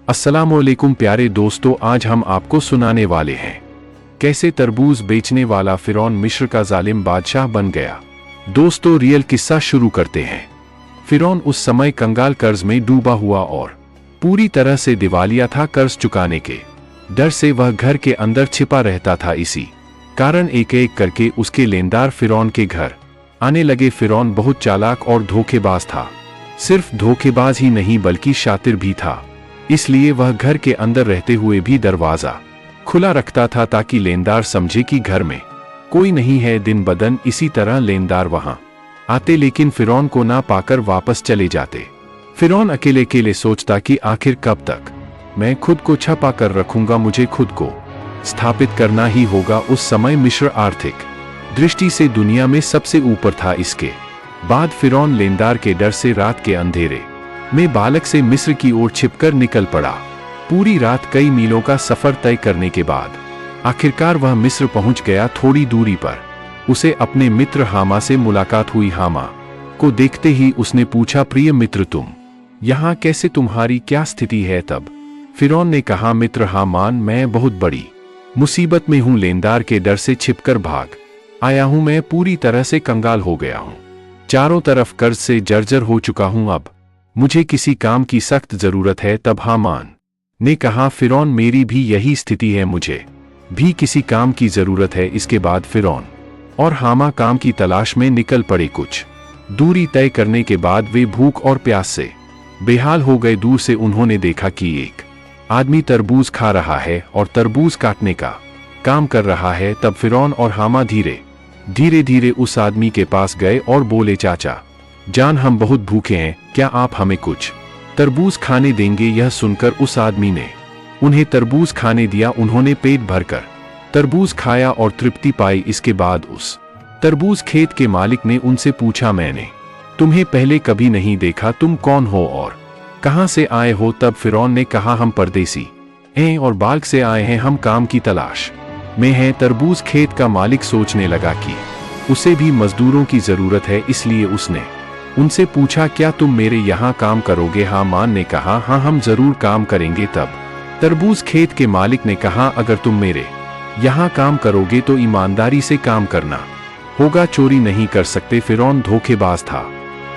अस्सलामुअलैकुम प्यारे दोस्तों, आज हम आपको सुनाने वाले हैं कैसे तरबूज बेचने वाला फिरौन मिस्र का जालिम बादशाह बन गया। दोस्तों, रियल किस्सा शुरू करते हैं। फिरौन उस समय कंगाल कर्ज में डूबा हुआ और पूरी तरह से दिवालिया था। कर्ज चुकाने के डर से वह घर के अंदर छिपा रहता था। इसी कारण एक एक करके उसके लेनदार फिरौन के घर आने लगे। फिरौन बहुत चालाक और धोखेबाज था। सिर्फ धोखेबाज ही नहीं बल्कि शातिर भी था। इसलिए वह घर के अंदर रहते हुए भी दरवाजा खुला रखता था ताकि लेनदार समझे कि घर में कोई नहीं है। दिन बदन इसी तरह लेनदार वहां आते, लेकिन फिरौन को ना पाकर वापस चले जाते। फिरौन अकेले अकेले सोचता कि आखिर कब तक मैं खुद को छपा कर रखूंगा, मुझे खुद को स्थापित करना ही होगा। उस समय मिस्र आर्थिक दृष्टि से दुनिया में सबसे ऊपर था। इसके बाद फिरौन लेनदार के डर से रात के अंधेरे में बालक से मिस्र की ओर छिपकर निकल पड़ा। पूरी रात कई मीलों का सफर तय करने के बाद आखिरकार वह मिस्र पहुंच गया। थोड़ी दूरी पर उसे अपने मित्र हामा से मुलाकात हुई। हामा को देखते ही उसने पूछा, प्रिय मित्र, तुम यहाँ कैसे, तुम्हारी क्या स्थिति है? तब फिरौन ने कहा, मित्र हामान, मैं बहुत बड़ी मुसीबत में हूं। लेनदार के डर से छिपकर भाग आया हूं। मैं पूरी तरह से कंगाल हो गया हूं। चारों तरफ कर्ज से जर्जर हो चुका हूं। अब मुझे किसी काम की सख्त जरूरत है। तब हामान ने कहा, फिरौन, मेरी भी यही स्थिति है, मुझे भी किसी काम की जरूरत है। इसके बाद फिरौन और हामा काम की तलाश में निकल पड़े। कुछ दूरी तय करने के बाद वे भूख और प्यास से बेहाल हो गए। दूर से उन्होंने देखा कि एक आदमी तरबूज खा रहा है और तरबूज काटने का काम कर रहा है। तब फिरौन और हामा धीरे धीरे उस आदमी के पास गए और बोले, चाचा जान, हम बहुत भूखे हैं, क्या आप हमें कुछ तरबूज खाने देंगे? यह सुनकर उस आदमी ने उन्हें तरबूज खाने दिया। उन्होंने पेट भरकर तरबूज खाया और तृप्ति पाई। इसके बाद उस तरबूज खेत के मालिक ने उनसे पूछा, मैंने तुम्हें पहले कभी नहीं देखा, तुम कौन हो और कहां से आए हो? तब फिरौन ने कहा, हम परदेसी हैं और बाल्क से आए हैं, हम काम की तलाश में हैं। तरबूज खेत का मालिक सोचने लगा कि उसे भी मजदूरों की जरूरत है, इसलिए उसने उनसे पूछा, क्या तुम मेरे यहाँ काम करोगे? हामान ने कहा, हाँ, हम जरूर काम करेंगे। तब तरबूज खेत के मालिक ने कहा, अगर तुम मेरे यहाँ काम करोगे तो ईमानदारी से काम करना होगा, चोरी नहीं कर सकते। फिरौन धोखेबाज था,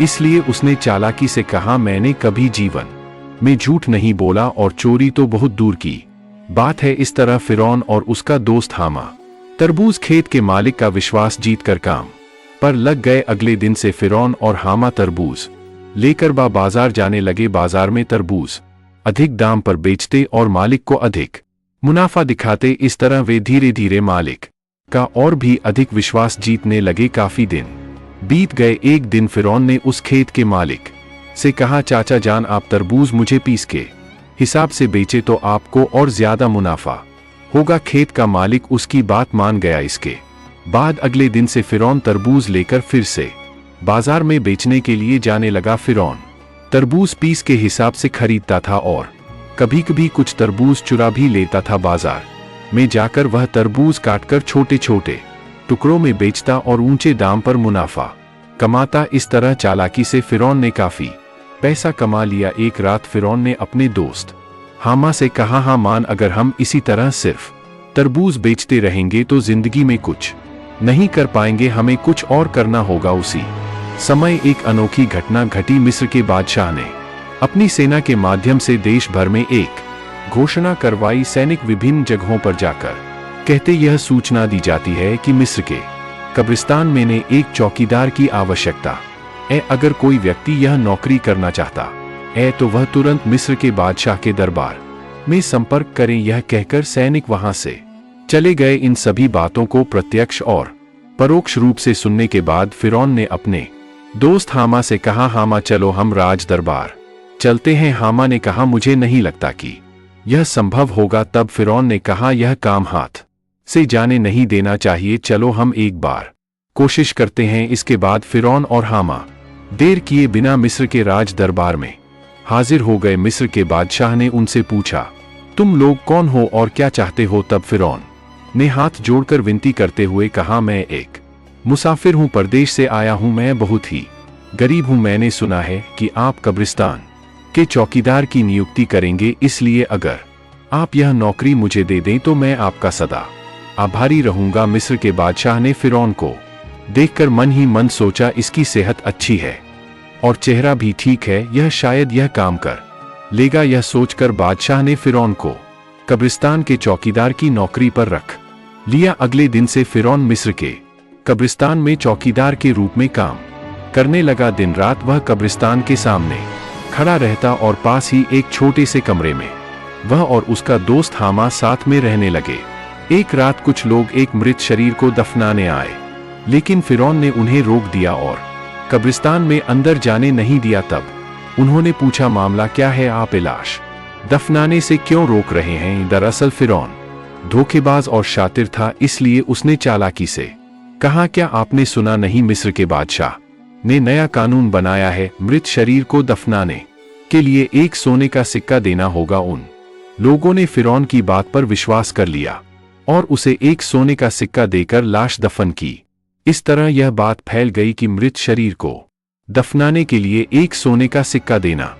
इसलिए उसने चालाकी से कहा, मैंने कभी जीवन में झूठ नहीं बोला और चोरी तो बहुत दूर की बात है। इस तरह फिरौन और उसका दोस्त हामा तरबूज खेत के मालिक का विश्वास जीतकर काम पर लग गए। अगले दिन से फिरौन और हामा तरबूज लेकर बाजार जाने लगे। बाजार में तरबूज अधिक दाम पर बेचते और मालिक को अधिक मुनाफा दिखाते। इस तरह वे धीरे धीरे मालिक का और भी अधिक विश्वास जीतने लगे। काफी दिन बीत गए। एक दिन फिरौन ने उस खेत के मालिक से कहा, चाचा जान, आप तरबूज मुझे पीस के हिसाब से बेचे तो आपको और ज्यादा मुनाफा होगा। खेत का मालिक उसकी बात मान गया। इसके बाद अगले दिन से फिरौन तरबूज लेकर फिर से बाजार में बेचने के लिए जाने लगा। फिरौन तरबूज पीस के हिसाब से खरीदता था और कभी कभी कुछ तरबूज चुरा भी लेता था। बाजार में जाकर वह तरबूज काटकर छोटे छोटे टुकड़ों में बेचता और ऊंचे दाम पर मुनाफा कमाता। इस तरह चालाकी से फिरौन ने काफी पैसा कमा लिया। एक रात फिरौन ने अपने दोस्त हामा से कहा, हामान, अगर हम इसी तरह सिर्फ तरबूज बेचते रहेंगे तो जिंदगी में कुछ नहीं कर पाएंगे, हमें कुछ और करना होगा। उसी समय एक अनोखी घटना घटी। मिस्र के बादशाह ने अपनी सेना के माध्यम से देश भर में एक घोषणा करवाई। सैनिक विभिन्न जगहों पर जाकर कहते, यह सूचना दी जाती है कि मिस्र के कब्रिस्तान में ने एक चौकीदार की आवश्यकता है। अगर कोई व्यक्ति यह नौकरी करना चाहता है तो वह तुरंत मिस्र के बादशाह के दरबार में संपर्क करें। यह कहकर सैनिक वहां से चले गए। इन सभी बातों को प्रत्यक्ष और परोक्ष रूप से सुनने के बाद फिरौन ने अपने दोस्त हामा से कहा, हामा, चलो हम राज दरबार चलते हैं। हामा ने कहा, मुझे नहीं लगता कि यह संभव होगा। तब फिरौन ने कहा, यह काम हाथ से जाने नहीं देना चाहिए, चलो हम एक बार कोशिश करते हैं। इसके बाद फिरौन और हामा देर किए बिना मिस्र के राज दरबार में हाजिर हो गए। मिस्र के बादशाह ने उनसे पूछा, तुम लोग कौन हो और क्या चाहते हो? तब फिरौन ने हाथ जोड़कर विनती करते हुए कहा, मैं एक मुसाफिर हूं, परदेश से आया हूं, मैं बहुत ही गरीब हूं। मैंने सुना है कि आप कब्रिस्तान के चौकीदार की नियुक्ति करेंगे, इसलिए अगर आप यह नौकरी मुझे दे दें तो मैं आपका सदा आभारी रहूंगा। मिस्र के बादशाह ने फिरौन को देखकर मन ही मन सोचा, इसकी सेहत अच्छी है और चेहरा भी ठीक है, यह शायद यह काम कर लेगा। यह सोचकर बादशाह ने फिरौन को कब्रिस्तान के चौकीदार की नौकरी पर रख लिया। अगले दिन से फिरौन मिस्र के कब्रिस्तान में चौकीदार के रूप में काम करने लगा। दिन रात वह कब्रिस्तान के सामने खड़ा रहता और पास ही एक छोटे से कमरे में वह और उसका दोस्त हामा साथ में रहने लगे। एक रात कुछ लोग एक मृत शरीर को दफनाने आए, लेकिन फिरौन ने उन्हें रोक दिया और कब्रिस्तान में अंदर जाने नहीं दिया। तब उन्होंने पूछा, मामला क्या है, आप लाश दफनाने से क्यों रोक रहे हैं? दरअसल फिरौन धोखेबाज और शातिर था, इसलिए उसने चालाकी से कहा, क्या आपने सुना नहीं, मिस्र के बादशाह ने नया कानून बनाया है, मृत शरीर को दफनाने के लिए एक सोने का सिक्का देना होगा। उन लोगों ने फिरौन की बात पर विश्वास कर लिया और उसे एक सोने का सिक्का देकर लाश दफन की। इस तरह यह बात फैल गई कि मृत शरीर को दफनाने के लिए एक सोने का सिक्का देना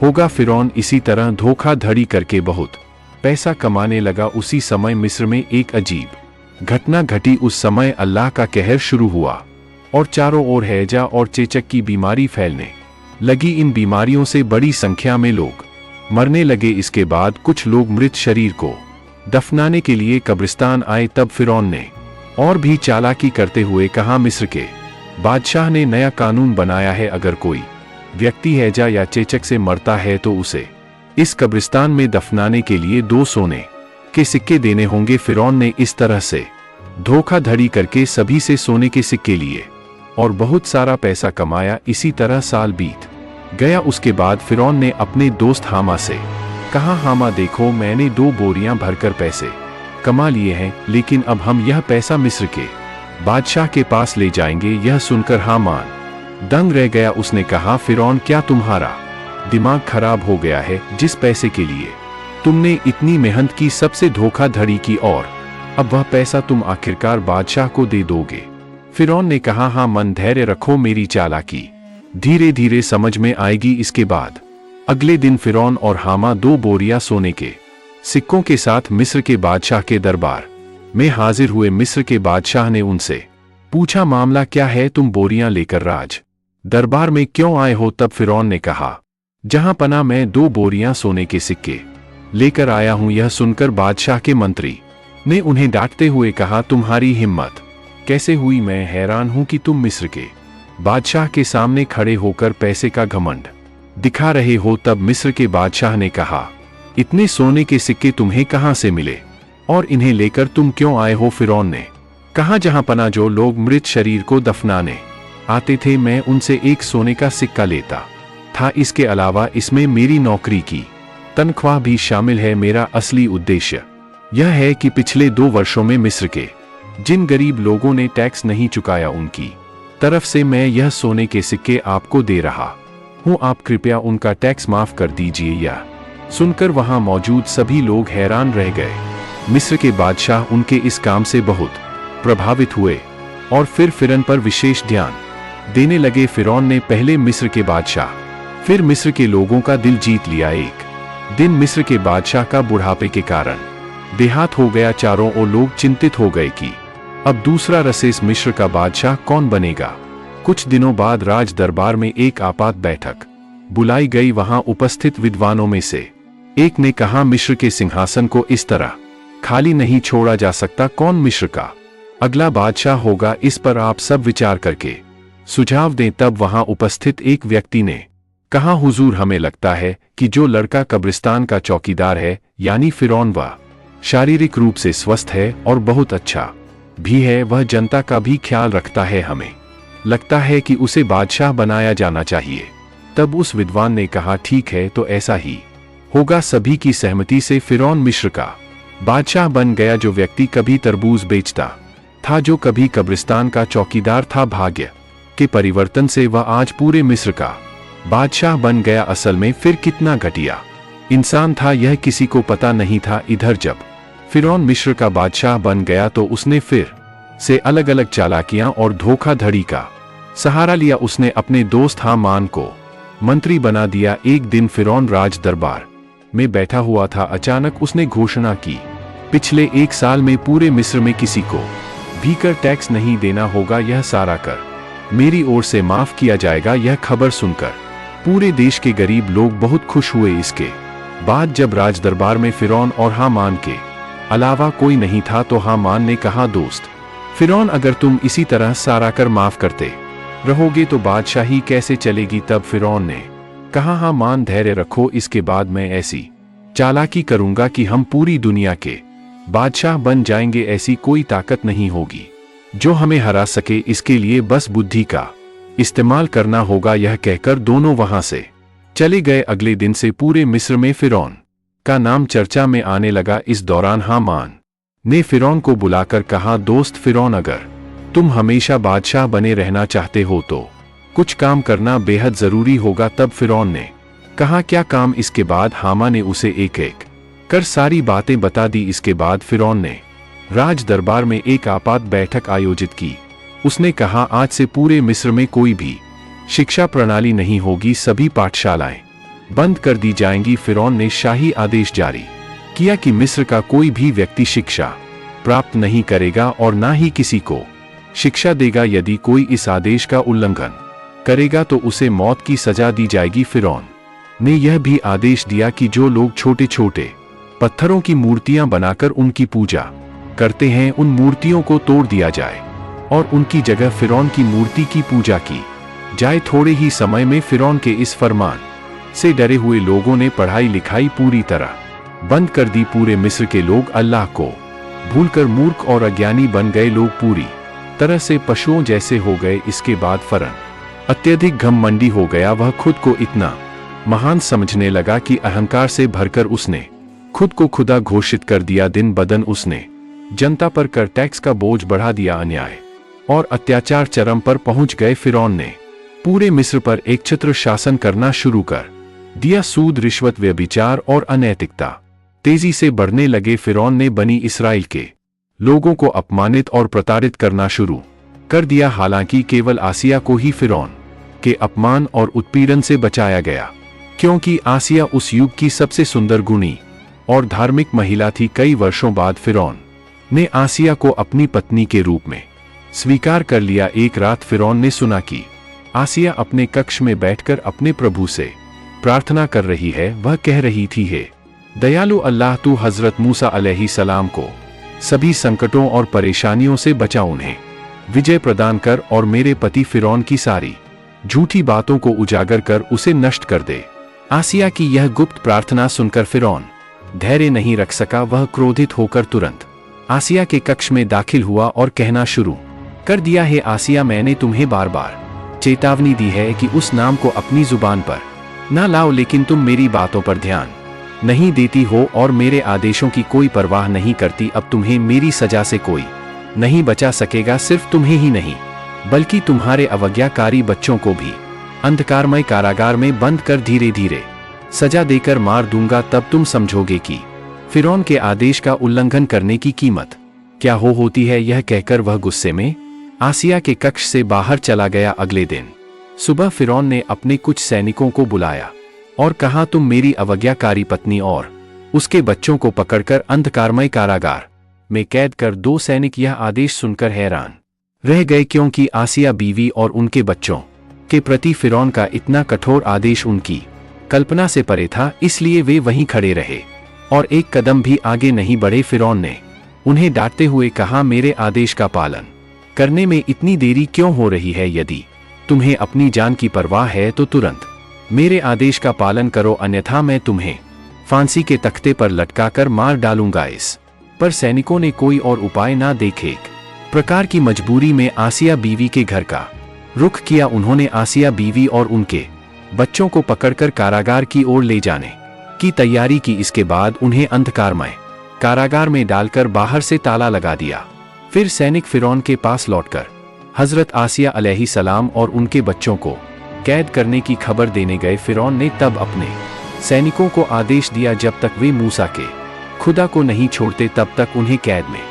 होगा। फिरौन इसी तरह धोखाधड़ी करके बहुत पैसा कमाने लगा। उसी समय मिस्र में एक अजीब घटना घटी। उस समय अल्लाह का कहर शुरू हुआ और चारों ओर हैजा और चेचक की बीमारी फैलने लगी। इन बीमारियों से बड़ी संख्या में लोग मरने लगे। इसके बाद कुछ लोग मृत शरीर को दफनाने के लिए कब्रिस्तान आए। तब फिरौन ने और भी चालाकी करते हुए कहा, मिस्र के बादशाह ने नया कानून बनाया है, अगर कोई व्यक्ति हैजा या चेचक से मरता है तो उसे इस कब्रिस्तान में दफनाने के लिए 2 सोने के सिक्के देने होंगे। फिरौन ने इस तरह से धोखाधड़ी करके सभी से सोने के सिक्के लिए और बहुत सारा पैसा कमाया। इसी तरह साल बीत गया। उसके बाद फिरौन ने अपने दोस्त हामा से कहा, हामा देखो, मैंने 2 बोरियां भरकर पैसे कमा लिए हैं, लेकिन अब हम यह पैसा मिस्र के बादशाह के पास ले जाएंगे। यह सुनकर हामान दंग रह गया। उसने कहा, फिरौन, क्या तुम्हारा दिमाग खराब हो गया है? जिस पैसे के लिए तुमने इतनी मेहनत की, सबसे धोखाधड़ी की, और अब वह पैसा तुम आखिरकार बादशाह को दे दोगे? फिरौन ने कहा, हाँ, मन धैर्य रखो, मेरी चालाकी धीरे धीरे समझ में आएगी। इसके बाद अगले दिन फिरौन और हामा 2 बोरियां सोने के सिक्कों के साथ मिस्र के बादशाह के दरबार में हाजिर हुए। मिस्र के बादशाह ने उनसे पूछा, मामला क्या है, तुम बोरियां लेकर राज दरबार में क्यों आए हो? तब फिरौन ने कहा, जहां पना मैं 2 बोरियां सोने के सिक्के लेकर आया हूं। यह सुनकर बादशाह के मंत्री ने उन्हें डांटते हुए कहा, तुम्हारी हिम्मत कैसे हुई? मैं हैरान हूं कि तुम मिस्र के बादशाह के सामने खड़े होकर पैसे का घमंड दिखा रहे हो। तब मिस्र के बादशाह ने कहा, इतने सोने के सिक्के तुम्हें कहां से मिले और इन्हें लेकर तुम क्यों आए हो? फिरौन ने कहा, जहां पना जो लोग मृत शरीर को दफनाने आते थे, मैं उनसे एक सोने का सिक्का लेता था। इसके अलावा इसमें मेरी नौकरी की तनख्वाह भी शामिल है। मेरा असली उद्देश्य यह है कि पिछले 2 वर्षों में मिस्र के जिन गरीब लोगों ने टैक्स नहीं चुकाया, उनकी तरफ से मैं यह सोने के सिक्के आपको दे रहा हूं। आप कृपया उनका टैक्स माफ कर दीजिए। यह सुनकर वहां मौजूद सभी लोग हैरान रह गए। मिस्र के बादशाह उनके इस काम से बहुत प्रभावित हुए और फिर फिरौन पर विशेष ध्यान देने लगे। फिरौन ने पहले मिस्र के बादशाह, फिर मिस्र के लोगों का दिल जीत लिया। एक दिन मिस्र के बादशाह का बुढ़ापे के कारण देहात हो गया। चारों ओर लोग चिंतित हो गए कि अब दूसरा रसेस मिस्र का बादशाह कौन बनेगा। कुछ दिनों बाद राज दरबार में एक आपात बैठक बुलाई गई। वहां उपस्थित विद्वानों में से एक ने कहा, मिस्र के सिंहासन को इस तरह खाली नहीं छोड़ा जा सकता। कौन मिस्र का अगला बादशाह होगा, इस पर आप सब विचार करके सुझाव दें। तब वहां उपस्थित एक व्यक्ति ने कहा, हुजूर, हमें लगता है कि जो लड़का कब्रिस्तान का चौकीदार है, यानी फिरौन, वह शारीरिक रूप से स्वस्थ है और बहुत अच्छा भी है। वह जनता का भी ख्याल रखता है। हमें लगता है कि उसे बादशाह बनाया जाना चाहिए। तब उस विद्वान ने कहा, ठीक है, तो ऐसा ही होगा। सभी की सहमति से फिरौन मिस्र का बादशाह बन गया। जो व्यक्ति कभी तरबूज बेचता था, जो कभी कब्रिस्तान का चौकीदार था, भाग्य के परिवर्तन से वह आज पूरे मिस्र का बादशाह बन गया। असल में फिर कितना घटिया इंसान था, यह किसी को पता नहीं था। इधर जब फिरौन मिस्र का बादशाह बन गया तो उसने फिर से अलग अलग चालाकियां और धोखाधड़ी का सहारा लिया। उसने अपने दोस्त हामान को मंत्री बना दिया। एक दिन फिरौन राज दरबार में बैठा हुआ था। अचानक उसने घोषणा की, पिछले 1 साल में पूरे मिस्र में किसी को भी कर टैक्स नहीं देना होगा। यह सारा कर मेरी ओर से माफ किया जाएगा। यह खबर सुनकर पूरे देश के गरीब लोग बहुत खुश हुए। इसके बाद जब राज दरबार में फिरौन और हामान के अलावा कोई नहीं था तो हामान ने कहा, दोस्त फिरौन, अगर तुम इसी तरह सारा कर माफ करते रहोगे तो बादशाही कैसे चलेगी। तब फिरौन ने कहा, हामान धैर्य रखो, इसके बाद मैं ऐसी चालाकी करूंगा कि हम पूरी दुनिया के बादशाह बन जाएंगे। ऐसी कोई ताकत नहीं होगी जो हमें हरा सके। इसके लिए बस बुद्धि का इस्तेमाल करना होगा। यह कहकर दोनों वहां से चले गए। अगले दिन से पूरे मिस्र में फिरौन का नाम चर्चा में आने लगा। इस दौरान हामान ने फिरौन को बुलाकर कहा, दोस्त फिरौन, अगर तुम हमेशा बादशाह बने रहना चाहते हो तो कुछ काम करना बेहद जरूरी होगा। तब फिरौन ने कहा, क्या काम। इसके बाद हामान ने उसे एक एक कर सारी बातें बता दी। इसके बाद फिरौन ने राज दरबार में एक आपात बैठक आयोजित की। उसने कहा, आज से पूरे मिस्र में कोई भी शिक्षा प्रणाली नहीं होगी। सभी पाठशालाएं बंद कर दी जाएंगी। फिरौन ने शाही आदेश जारी किया कि मिस्र का कोई भी व्यक्ति शिक्षा प्राप्त नहीं करेगा और ना ही किसी को शिक्षा देगा। यदि कोई इस आदेश का उल्लंघन करेगा तो उसे मौत की सजा दी जाएगी। फिरौन ने यह भी आदेश दिया कि जो लोग छोटे छोटे पत्थरों की मूर्तियां बनाकर उनकी पूजा करते हैं, उन मूर्तियों को तोड़ दिया जाए और उनकी जगह फिरौन की मूर्ति की पूजा की जाए। थोड़े ही समय में फिरौन के इस फरमान से डरे हुए लोगों ने पढ़ाई लिखाई पूरी तरह बंद कर दी। पूरे मिस्र के लोग अल्लाह को भूलकर मूर्ख और अज्ञानी बन गए। लोग पूरी तरह से पशुओं जैसे हो गए। इसके बाद फिरौन अत्यधिक घमंडी हो गया। वह खुद को इतना महान समझने लगा कि अहंकार से भरकर उसने खुद को खुदा घोषित कर दिया। दिन बदन उसने जनता पर कर टैक्स का बोझ बढ़ा दिया। अन्याय और अत्याचार चरम पर पहुंच गए। फिरौन ने पूरे मिस्र पर एक छत्र शासन करना शुरू कर दिया। सूद, रिश्वत, व्यभिचार और अनैतिकता तेजी से बढ़ने लगे। फिरौन ने बनी इस्राएल के लोगों को अपमानित और प्रताड़ित करना शुरू कर दिया। हालांकि केवल आसिया को ही फिरौन के अपमान और उत्पीड़न से बचाया गया, क्योंकि आसिया उस युग की सबसे सुंदर, गुणी और धार्मिक महिला थी। कई वर्षों बाद फिरौन ने आसिया को अपनी पत्नी के रूप में स्वीकार कर लिया। एक रात फिरौन ने सुना कि आसिया अपने कक्ष में बैठकर अपने प्रभु से प्रार्थना कर रही है। वह कह रही थी, हे दयालु अल्लाह, तू हजरत मूसा अलैहिस्सलाम को सभी संकटों और परेशानियों से बचा, उन्हें विजय प्रदान कर और मेरे पति फिरौन की सारी झूठी बातों को उजागर कर उसे नष्ट कर दे। आसिया की यह गुप्त प्रार्थना सुनकर फिरौन धैर्य नहीं रख सका। वह क्रोधित होकर तुरंत आसिया के कक्ष में दाखिल हुआ और कहना शुरू कर दिया, हे आसिया, मैंने तुम्हें बार बार चेतावनी दी है कि उस नाम को अपनी जुबान पर ना लाओ, लेकिन तुम मेरी बातों पर ध्यान नहीं देती हो और मेरे आदेशों की कोई परवाह नहीं करती। अब तुम्हें मेरी सजा से कोई नहीं बचा सकेगा। सिर्फ तुम्हें ही नहीं बल्कि तुम्हारे अवज्ञाकारी बच्चों को भी अंधकारमय कारागार में बंद कर धीरे धीरे सजा देकर मार दूंगा। तब तुम समझोगे कि फिरौन के आदेश का उल्लंघन करने की कीमत क्या होती है। यह कहकर वह गुस्से में आसिया के कक्ष से बाहर चला गया। अगले दिन सुबह फिरौन ने अपने कुछ सैनिकों को बुलाया और कहा, तुम मेरी अवज्ञाकारी पत्नी और उसके बच्चों को पकड़कर अंधकारमय कारागार में कैद कर दो। सैनिक यह आदेश सुनकर हैरान रह गए, क्योंकि आसिया बीवी और उनके बच्चों के प्रति फिरौन का इतना कठोर आदेश उनकी कल्पना से परे था। इसलिए वे वहीं खड़े रहे और एक कदम भी आगे नहीं बढ़े। फिरौन ने उन्हें डांटते हुए कहा, मेरे आदेश का पालन करने में इतनी देरी क्यों हो रही है? यदि तुम्हें अपनी जान की परवाह है तो तुरंत मेरे आदेश का पालन करो, अन्यथा मैं तुम्हें फांसी के तख्ते पर लटकाकर मार डालूंगा। इस पर सैनिकों ने कोई और उपाय ना देखे, एक प्रकार की मजबूरी में आसिया बीवी के घर का रुख किया। उन्होंने आसिया बीवी और उनके बच्चों को पकड़कर कारागार की ओर ले जाने की तैयारी की। इसके बाद उन्हें अंधकारमय कारागार में डालकर बाहर से ताला लगा दिया। फिर सैनिक फिरौन के पास लौटकर हजरत आसिया अलैहिस्सलाम और उनके बच्चों को कैद करने की खबर देने गए। फिरौन ने तब अपने सैनिकों को आदेश दिया, जब तक वे मूसा के खुदा को नहीं छोड़ते तब तक उन्हें कैद में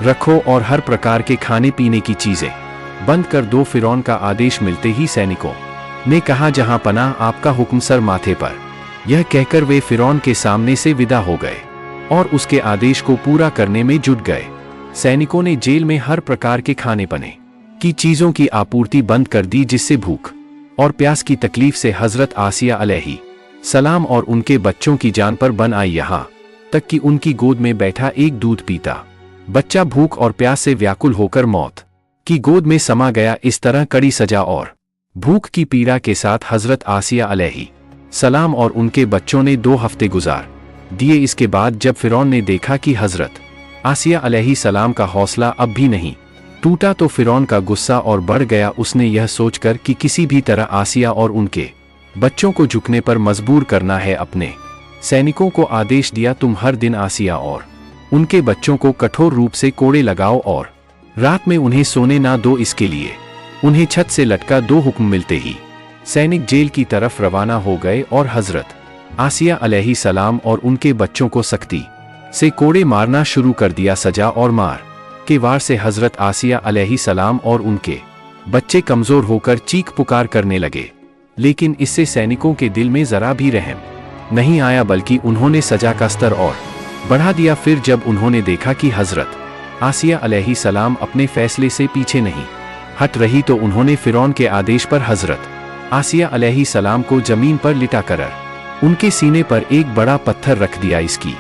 रखो और हर प्रकार के खाने पीने की चीजें बंद कर दो। फिरौन का आदेश मिलते ही सैनिकों ने कहा, जहां पनाह आपका हुक्म सर माथे पर। यह कहकर वे फिरौन के सामने से विदा हो गए और उसके आदेश को पूरा करने में जुट गए। सैनिकों ने जेल में हर प्रकार के खाने पने की चीजों की आपूर्ति बंद कर दी, जिससे भूख और प्यास की तकलीफ से हजरत आसिया अलैहि सलाम और उनके बच्चों की जान पर बन आई, यहाँ तक कि उनकी गोद में बैठा एक दूध पीता बच्चा भूख और प्यास से व्याकुल होकर मौत की गोद में समा गया। इस तरह कड़ी सजा और भूख की पीड़ा के साथ हजरत आसिया अलैहि सलाम और उनके बच्चों ने 2 हफ्ते गुजार दिए। इसके बाद जब फिरौन ने देखा कि हजरत आसिया अलैहि सलाम का हौसला अब भी नहीं टूटा, तो फिरौन का गुस्सा और बढ़ गया। उसने यह सोचकर कि किसी भी तरह आसिया और उनके बच्चों को झुकने पर मजबूर करना है, अपने सैनिकों को आदेश दिया, तुम हर दिन आसिया और उनके बच्चों को कठोर रूप से कोड़े लगाओ और रात में उन्हें सोने ना दो। इसके लिए उन्हें छत से लटका 2 हुक्म मिलते ही सैनिक जेल की तरफ रवाना हो गए और हजरत आसिया अलैहि सलाम और उनके बच्चों को सख्ती से कोड़े मारना शुरू कर दिया। सजा और मार के वार से हजरत आसिया अलैहि सलाम और उनके बच्चे कमजोर होकर चीख पुकार करने लगे, लेकिन इससे सैनिकों के दिल में जरा भी रहम नहीं आया, बल्कि उन्होंने सजा का स्तर और बढ़ा दिया। फिर जब उन्होंने देखा कि हजरत आसिया अलैहि सलाम अपने फैसले से पीछे नहीं हट रही, तो उन्होंने फिरौन के आदेश पर हजरत आसिया अलैहि सलाम को जमीन पर लिटाकर उनके सीने पर एक बड़ा पत्थर रख दिया। इसकी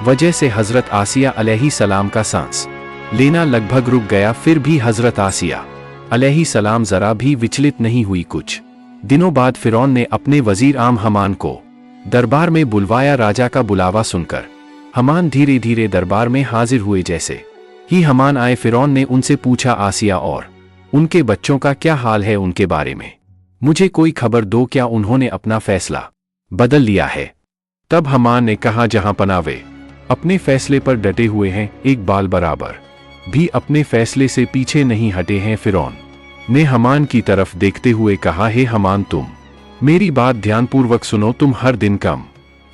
वजह से हजरत आसिया अलैहि सलाम का सांस लेना लगभग रुक गया। फिर भी हजरत आसिया अलैहि सलाम जरा भी विचलित नहीं हुई। कुछ दिनों बाद फिरौन ने अपने वजीर आम हमान को दरबार में बुलवाया। राजा का बुलावा सुनकर हमान धीरे धीरे दरबार में हाजिर हुए। जैसे ही हमान आए, फिरौन ने उनसे पूछा, आसिया और उनके बच्चों का क्या हाल है? उनके बारे में मुझे कोई खबर दो, क्या उन्होंने अपना फैसला बदल लिया है? तब हमान ने कहा, जहां पनाह वे अपने फैसले पर डटे हुए हैं, एक बाल बराबर भी अपने फैसले से पीछे नहीं हटे हैं। फिरौन ने हमान की तरफ देखते हुए कहा, हे हमान, तुम मेरी बात ध्यानपूर्वक सुनो। तुम हर दिन कम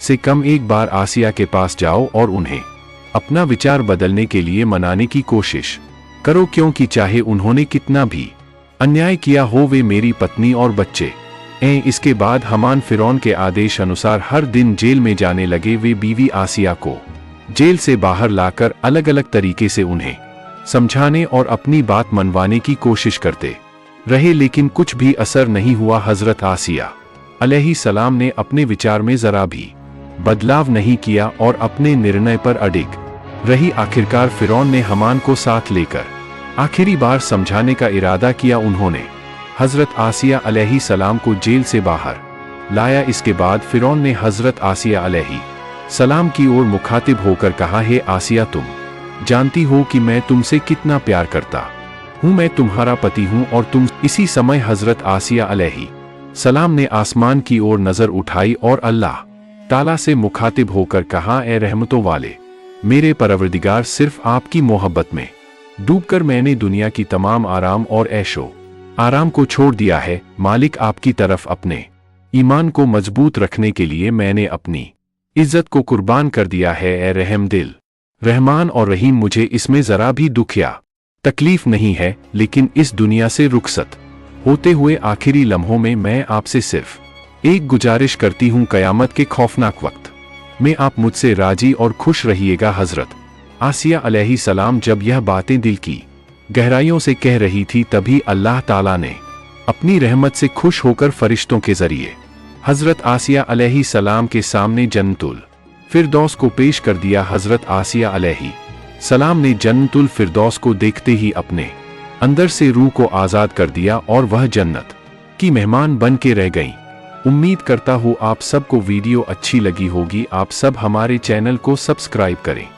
से कम एक बार आसिया के पास जाओ और उन्हें अपना विचार बदलने के लिए मनाने की कोशिश करो, क्योंकि चाहे उन्होंने कितना भी अन्याय किया हो, वे मेरी पत्नी और बच्चे हैं। इसके बाद हमान फिरौन के आदेश अनुसार हर दिन जेल में जाने लगे। वे बीवी आसिया को जेल से बाहर लाकर अलग अलग तरीके से उन्हें समझाने और अपनी बात मनवाने की कोशिश करते रहे, लेकिन कुछ भी असर नहीं हुआ। हजरत आसिया अलैहि सलाम ने अपने विचार में जरा भी बदलाव नहीं किया और अपने निर्णय पर अडिग रही। आखिरकार फिरौन ने हमान को साथ लेकर आखिरी बार समझाने का इरादा किया। उन्होंने हजरत आसिया अलैहि सलाम को जेल से बाहर लाया। इसके बाद फिरौन ने हजरत आसिया अलैहि सलाम की ओर मुखातिब होकर कहा, हे आसिया, तुम जानती हो कि मैं तुमसे कितना प्यार करता हूं। मैं तुम्हारा पति हूं और तुम। इसी समय हजरत आसिया अलैहि सलाम ने आसमान की ओर नजर उठाई और अल्लाह ताला से मुखातिब होकर कहा, ए रहमतों वाले मेरे परवरदिगार, सिर्फ आपकी मोहब्बत में डूबकर मैंने दुनिया की तमाम आराम और ऐशो आराम को छोड़ दिया है। मालिक, आपकी तरफ अपने ईमान को मजबूत रखने के लिए मैंने अपनी इज्जत को कुर्बान कर दिया है। ए रहम दिल, रहमान और रहीम, मुझे इसमें जरा भी दुख या तकलीफ नहीं है, लेकिन इस दुनिया से रुखसत होते हुए आखिरी लम्हों में मैं आपसे सिर्फ एक गुजारिश करती हूँ, कयामत के खौफनाक वक्त में आप मुझसे राजी और खुश रहिएगा। हजरत आसिया अलैहि सलाम जब यह बातें दिल की गहराइयों से कह रही थी, तभी अल्लाह ताला ने अपनी रहमत से खुश होकर फरिश्तों के जरिए हजरत आसिया अलैहि सलाम के सामने जन्नतुल फिरदौस को पेश कर दिया। हजरत आसिया अलैहि सलाम ने जन्नतुल फिरदौस को देखते ही अपने अंदर से रूह को आजाद कर दिया और वह जन्नत की मेहमान बन के रह गईं। उम्मीद करता हूँ आप सबको वीडियो अच्छी लगी होगी। आप सब हमारे चैनल को सब्सक्राइब करें।